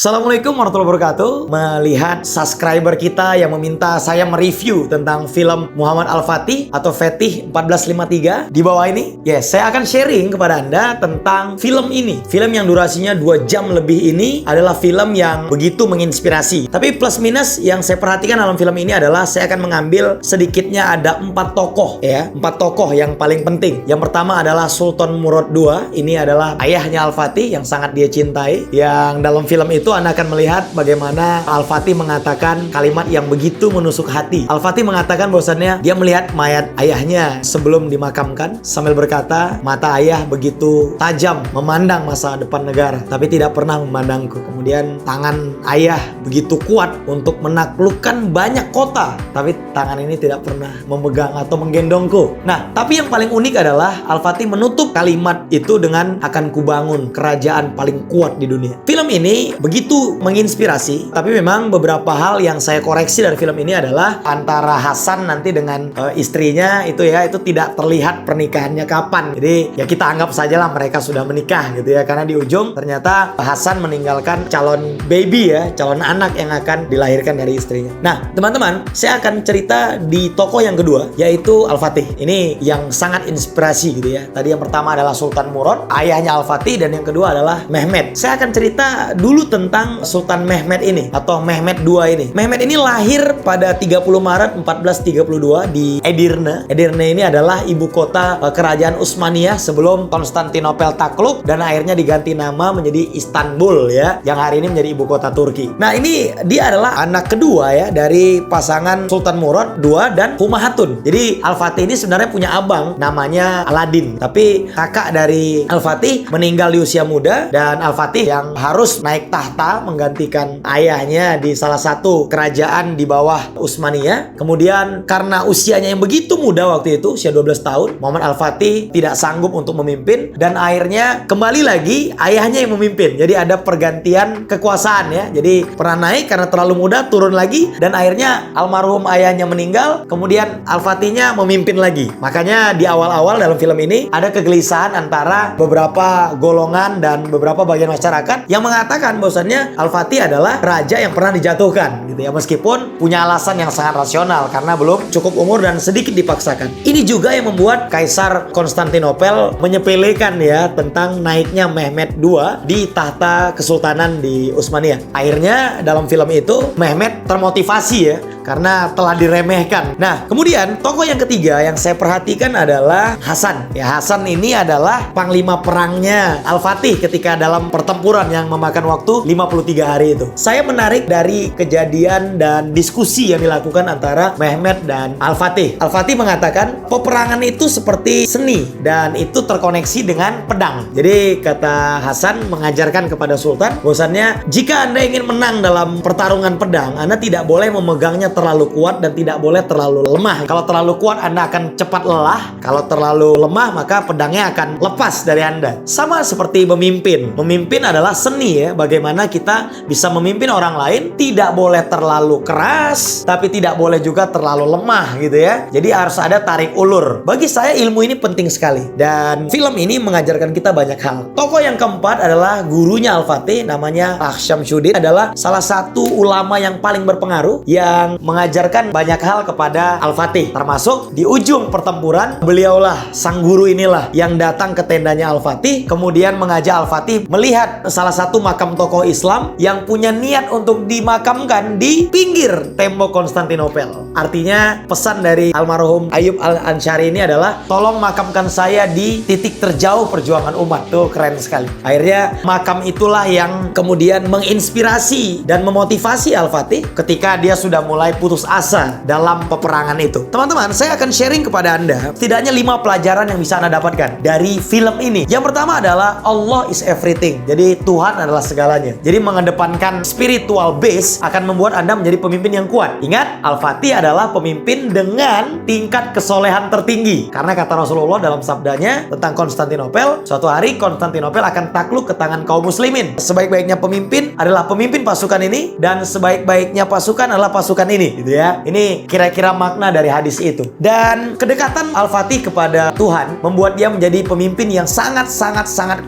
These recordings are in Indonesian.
Assalamualaikum warahmatullahi wabarakatuh. Melihat subscriber kita yang meminta saya mereview tentang film Muhammad Al-Fatih atau Fatih 1453 di bawah ini. Yes, saya akan sharing kepada Anda tentang film ini. Film yang durasinya 2 jam lebih ini adalah film yang begitu menginspirasi. Tapi plus minus yang saya perhatikan dalam film ini adalah saya akan mengambil sedikitnya ada 4 tokoh ya. 4 tokoh yang paling penting. Yang pertama adalah Sultan Murad II. Ini adalah ayahnya Al-Fatih yang sangat dia cintai. Yang dalam film itu Anda akan melihat bagaimana Al-Fatih mengatakan kalimat yang begitu menusuk hati. Al-Fatih mengatakan bahwasannya dia melihat mayat ayahnya sebelum dimakamkan sambil berkata, mata ayah begitu tajam memandang masa depan negara, tapi tidak pernah memandangku. Kemudian tangan ayah begitu kuat untuk menaklukkan banyak kota, tapi tangan ini tidak pernah memegang atau menggendongku. Nah, tapi yang paling unik adalah Al-Fatih menutup kalimat itu dengan akan kubangun kerajaan paling kuat di dunia. Film ini begitu menginspirasi, tapi memang beberapa hal yang saya koreksi dari film ini adalah antara Hasan nanti dengan istrinya itu tidak terlihat pernikahannya kapan. Jadi ya kita anggap sajalah mereka sudah menikah gitu ya, karena di ujung ternyata Hasan meninggalkan calon baby ya, calon anak yang akan dilahirkan dari istrinya. Nah teman-teman, saya akan cerita di tokoh yang kedua, yaitu Al-Fatih. Ini yang sangat inspirasi gitu ya. Tadi yang pertama adalah Sultan Murad, ayahnya Al-Fatih, dan yang kedua adalah Mehmed. Saya akan cerita dulu tentang Sultan Mehmed ini atau Mehmed II ini. Mehmed ini lahir pada 30 Maret 1432 di Edirne. Edirne ini adalah ibu kota kerajaan Utsmaniyah sebelum Konstantinopel takluk dan akhirnya diganti nama menjadi Istanbul ya, yang hari ini menjadi ibu kota Turki. Nah, ini dia adalah anak kedua ya dari pasangan Sultan Murad II dan Humayun. Jadi Al-Fatih ini sebenarnya punya abang namanya Aladin, tapi kakak dari Al-Fatih meninggal di usia muda dan Al-Fatih yang harus naik tahta menggantikan ayahnya di salah satu kerajaan di bawah Utsmaniyah. Kemudian karena usianya yang begitu muda waktu itu, usia 12 tahun, Muhammad Al-Fatih tidak sanggup untuk memimpin dan akhirnya kembali lagi ayahnya yang memimpin. Jadi ada pergantian kekuasaan ya. Jadi pernah naik karena terlalu muda, turun lagi, dan akhirnya almarhum ayahnya meninggal, kemudian Al-Fatihnya memimpin lagi. Makanya di awal-awal dalam film ini ada kegelisahan antara beberapa golongan dan beberapa bagian masyarakat yang mengatakan bahwasannya Al-Fatih adalah raja yang pernah dijatuhkan gitu ya, meskipun punya alasan yang sangat rasional karena belum cukup umur dan sedikit dipaksakan. Ini juga yang membuat Kaisar Konstantinopel menyepelekan ya tentang naiknya Mehmed II di tahta kesultanan di Utsmaniyah. Akhirnya dalam film itu Mehmed termotivasi ya karena telah diremehkan. Nah, kemudian tokoh yang ketiga yang saya perhatikan adalah Hasan. Ya, Hasan ini adalah panglima perangnya Al-Fatih ketika dalam pertempuran yang memakan waktu 53 hari itu. Saya menarik dari kejadian dan diskusi yang dilakukan antara Mehmed dan Al-Fatih. Al-Fatih mengatakan peperangan itu seperti seni dan itu terkoneksi dengan pedang. Jadi kata Hasan mengajarkan kepada Sultan bahwasannya jika Anda ingin menang dalam pertarungan pedang, Anda tidak boleh memegangnya terlalu kuat dan tidak boleh terlalu lemah. Kalau terlalu kuat Anda akan cepat lelah. Kalau terlalu lemah maka pedangnya akan lepas dari Anda. Sama seperti memimpin. Memimpin adalah seni ya. Bagaimana kita bisa memimpin orang lain, tidak boleh terlalu keras tapi tidak boleh juga terlalu lemah gitu ya. Jadi harus ada tarik ulur. Bagi saya ilmu ini penting sekali dan film ini mengajarkan kita banyak hal. Tokoh yang keempat adalah gurunya Al-Fatih, namanya Syamsuddin, adalah salah satu ulama yang paling berpengaruh yang mengajarkan banyak hal kepada Al-Fatih. Termasuk di ujung pertempuran, beliaulah sang guru inilah yang datang ke tendanya Al-Fatih, kemudian mengajak Al-Fatih melihat salah satu makam tokoh Islam yang punya niat untuk dimakamkan di pinggir tembok Konstantinopel. Artinya pesan dari almarhum Ayyub Al-Ansyari ini adalah tolong makamkan saya di titik terjauh perjuangan umat. Tuh keren sekali. Akhirnya makam itulah yang kemudian menginspirasi dan memotivasi Al-Fatih ketika dia sudah mulai putus asa dalam peperangan itu. Teman-teman, saya akan sharing kepada Anda setidaknya 5 pelajaran yang bisa Anda dapatkan dari film ini. Yang pertama adalah Allah is everything. Jadi Tuhan adalah segalanya. Jadi mengedepankan spiritual base akan membuat Anda menjadi pemimpin yang kuat. Ingat, Al-Fatih adalah pemimpin dengan tingkat kesolehan tertinggi. Karena kata Rasulullah dalam sabdanya tentang Konstantinopel, suatu hari Konstantinopel akan takluk ke tangan kaum muslimin. Sebaik-baiknya pemimpin adalah pemimpin pasukan ini dan sebaik-baiknya pasukan adalah pasukan ini. ini gitu ya. Ini kira-kira makna dari hadis itu. Dan kedekatan Al-Fatih kepada Tuhan membuat dia menjadi pemimpin yang sangat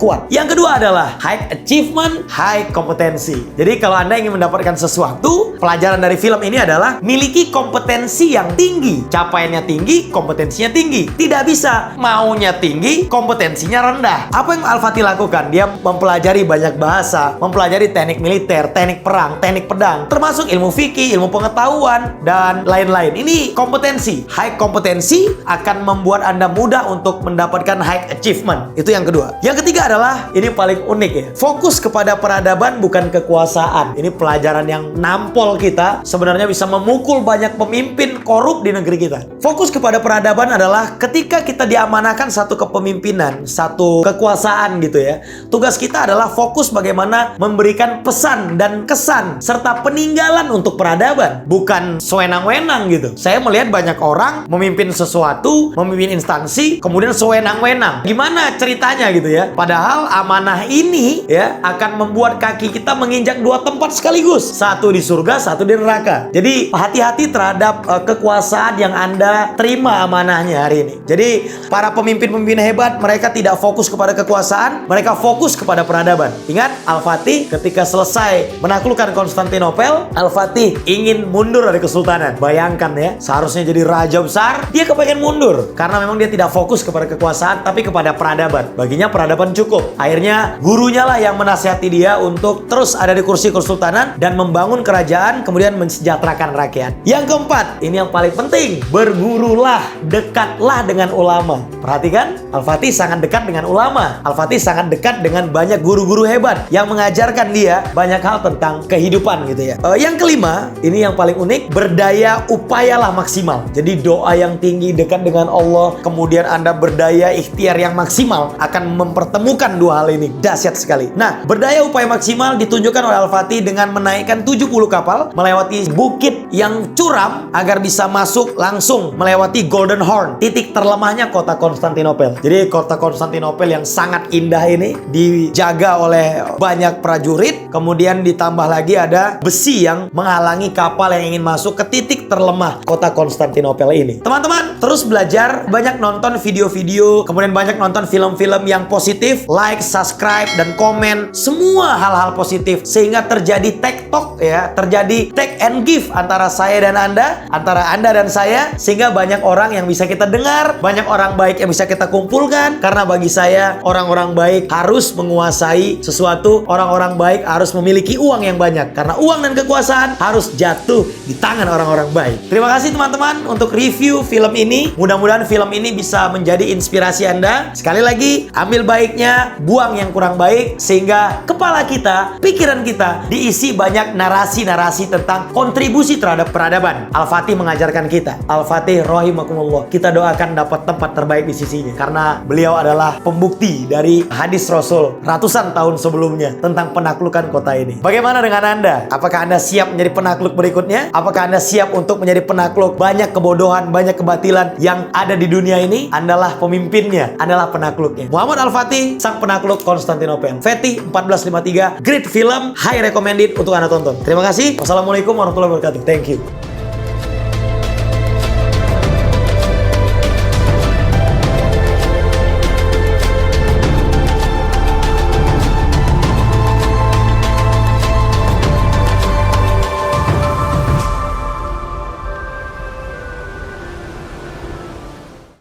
kuat. Yang kedua adalah high achievement, high kompetensi. Jadi kalau Anda ingin mendapatkan sesuatu, pelajaran dari film ini adalah miliki kompetensi yang tinggi. Capaiannya tinggi, kompetensinya tinggi. Tidak bisa maunya tinggi, kompetensinya rendah. Apa yang Al-Fatih lakukan? Dia mempelajari banyak bahasa, mempelajari teknik militer, teknik perang, teknik pedang, termasuk ilmu fikih, ilmu pengetahuan, dan lain-lain. Ini kompetensi. High kompetensi akan membuat Anda mudah untuk mendapatkan high achievement. Itu yang kedua. Yang ketiga adalah, ini paling unik ya, fokus kepada peradaban bukan kekuasaan. Ini pelajaran yang nampol kita, sebenarnya bisa memukul banyak pemimpin korup di negeri kita. Fokus kepada peradaban adalah ketika kita diamanahkan satu kepemimpinan, satu kekuasaan gitu ya. Tugas kita adalah fokus bagaimana memberikan pesan dan kesan serta peninggalan untuk peradaban, bukan sewenang-wenang gitu. Saya melihat banyak orang memimpin sesuatu, memimpin instansi, kemudian sewenang-wenang. Gimana ceritanya gitu ya? Padahal amanah ini ya akan membuat kaki kita menginjak dua tempat sekaligus. Satu di surga, satu di neraka. Jadi hati-hati terhadap kekuasaan yang Anda terima amanahnya hari ini. Jadi para pemimpin-pemimpin hebat, mereka tidak fokus kepada kekuasaan, mereka fokus kepada peradaban. Ingat, Al-Fatih ketika selesai menaklukkan Konstantinopel, Al-Fatih ingin mundur dari kesultanan. Bayangkan ya, seharusnya jadi raja besar, dia kepengen mundur karena memang dia tidak fokus kepada kekuasaan tapi kepada peradaban. Baginya peradaban cukup. Akhirnya gurunya lah yang menasihati dia untuk terus ada di kursi kesultanan dan membangun kerajaan, kemudian mensejahterakan rakyat. Yang keempat, ini yang paling penting, bergurulah, dekatlah dengan ulama. Perhatikan, Al-Fatih sangat dekat dengan ulama. Al-Fatih sangat dekat dengan banyak guru-guru hebat yang mengajarkan dia banyak hal tentang kehidupan gitu ya. Yang kelima, ini yang paling unik, berdaya upayalah maksimal. Jadi doa yang tinggi, dekat dengan Allah, kemudian Anda berdaya ikhtiar yang maksimal akan mempertemukan dua hal ini. Dahsyat sekali. Nah, berdaya upaya maksimal ditunjukkan oleh Al-Fatih dengan menaikkan 70 kapal melewati bukit yang curam agar bisa masuk langsung melewati Golden Horn, titik terlemahnya kota Konstantinopel. Jadi kota Konstantinopel yang sangat indah ini dijaga oleh banyak prajurit, kemudian ditambah lagi ada besi yang menghalangi kapal yang ingin masuk ke titik terlemah kota Konstantinopel ini. Teman-teman, terus belajar, banyak nonton video-video, kemudian banyak nonton film-film yang positif, like, subscribe, dan komen, semua hal-hal positif sehingga terjadi tektok ya, terjadi take and give antara saya dan Anda, antara Anda dan saya, sehingga banyak orang yang bisa kita dengar, banyak orang baik yang bisa kita kumpulkan. Karena bagi saya, orang-orang baik harus menguasai sesuatu, orang-orang baik harus memiliki uang yang banyak, karena uang dan kekuasaan harus jatuh di tangan orang-orang baik. Terima kasih teman-teman untuk review film ini. Mudah-mudahan film ini bisa menjadi inspirasi Anda. Sekali lagi, ambil baiknya, buang yang kurang baik, sehingga kepala kita, pikiran kita diisi banyak narasi-narasi tentang kontribusi terhadap peradaban. Al-Fatih mengajarkan kita. Al-Fatih rahimakumullah. Kita doakan dapat tempat terbaik di sisinya, karena beliau adalah pembukti dari hadis Rasul ratusan tahun sebelumnya tentang penaklukan kota ini. Bagaimana dengan Anda? Apakah Anda siap menjadi penakluk berikutnya? Apakah Anda siap untuk menjadi penakluk banyak kebodohan, banyak kebatilan yang ada di dunia ini? Andalah pemimpinnya, adalah penakluknya. Muhammad Al-Fatih, sang penakluk Konstantinopel. Fetih 1453, great film, high recommended untuk Anda tonton. Terima kasih. Wassalamualaikum warahmatullahi wabarakatuh. Thank you.